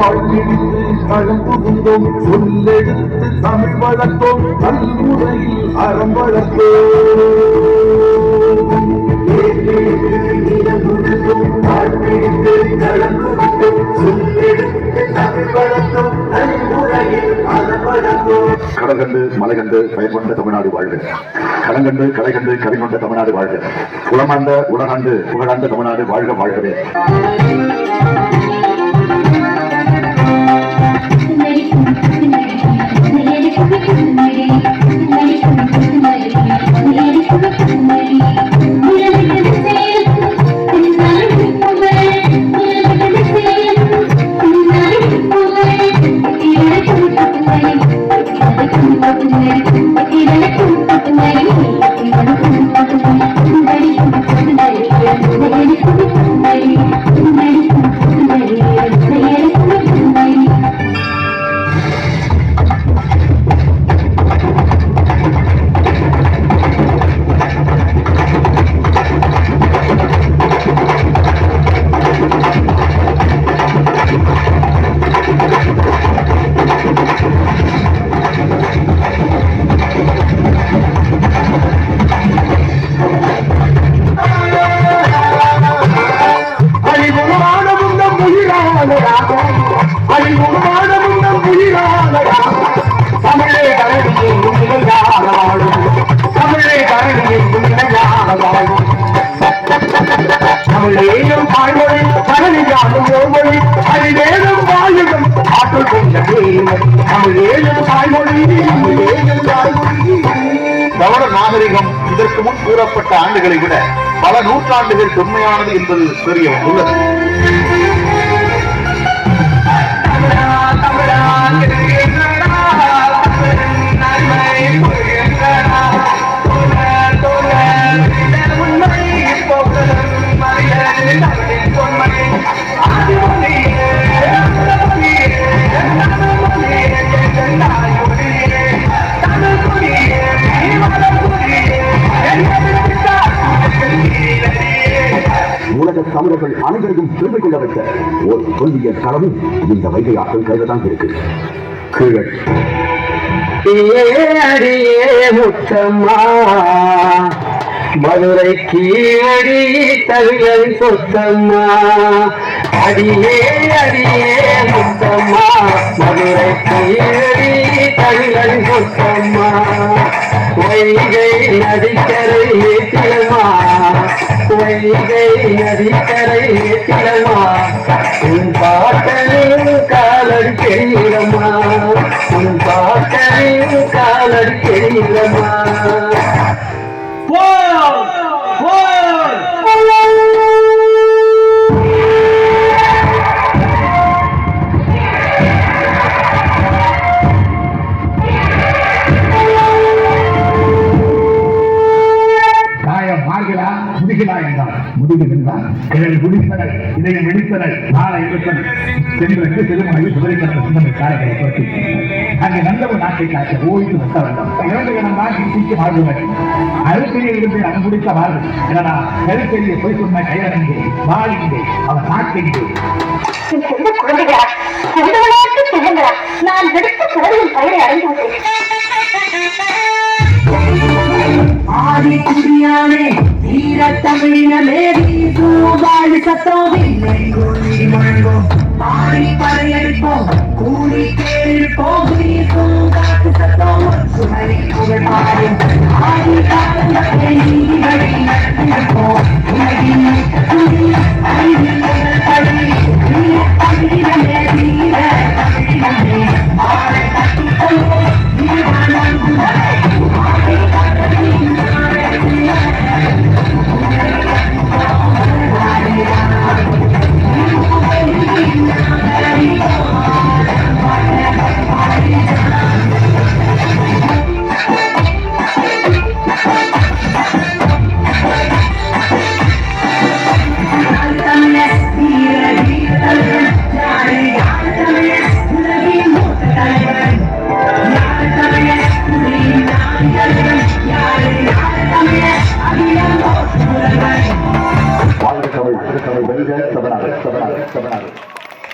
வாழ்ந்திடித்து களம் புகுந்தோம், சொல்லெடுத்து தமிழ் வளர்த்தோம், கல்முறையில் அறம் வளர்த்தோம். கடகண்டு மலை கண்டு பெயர் கொண்ட தமிழ்நாடு வாழ்க. களங்கண்டு கலை கண்டு கவி கொண்ட தமிழ்நாடு வாழ்க. குளமாண்ட உலகாண்டு புகழாண்ட தமிழ்நாடு வாழ்க வாழ்கவே. கவட நாகரிகம் இதற்கு முன் கூறப்பட்ட ஆண்டுகளை விட பல நூற்றாண்டுகள் தொன்மையானது என்பது தெரிய வந்துள்ளது. உலக தமிழர்கள் அனைவரையும் பெருமை கொள்ள வைத்த ஒரு தொல்லியல் களமும் இந்த வைகை ஆற்றல் கையில்தான் இருக்கு. கீழ் முத்தம்மா மதுரை கீழடி தவிழன் சொத்தம்மா, அடியே அடியே முத்தம்மா மதுரை கீழடி தவிழன் சொத்தம்மா, வைகை நதிக்கரை ஏற்றிலமா வைகை நதிக்கரை ஏற்றிலமா, உன் பாட்டலில் காலடி தெரியுமா உன் பாட்டலில் காலடி தெரியுமா. முதுகு நின்றார் கிழல் குடிப்பனர் இதயம் வெடிப்பனர் நாளை இருப்பனர் சென்றக்கு திருமணி குதிரைக்கட்ட சிந்தனை காலைகளை பொறுத்து அங்கே நல்லவன் நாட்டை காட்ட ஓய்ந்து வெட்ட வேண்டும். இரண்டு இனம் தான் சிந்திக்க வாழ்வுகள் அழுத்தையை இருந்து அன்புடித்த வாழ்வு என்னடா கருத்தெறிய போய் சொன்ன கையடங்கே வாழிங்கே அவன் நாட்டிங்கே நான் எடுத்த குழந்தையின் பயிரை அடைந்து விட்டேன். ஆதி குடியானே வீர தமிழினமே வாழி சத்தோவில்லை பாடி பறையடிப்போம் கூடி கேள்விப்போம் காட்டு சத்தம் சுமரி புகழ் பாடும் ஆதி காலத்தை நீதி வழி நடத்திருப்போம் உலகின் அறிவியல்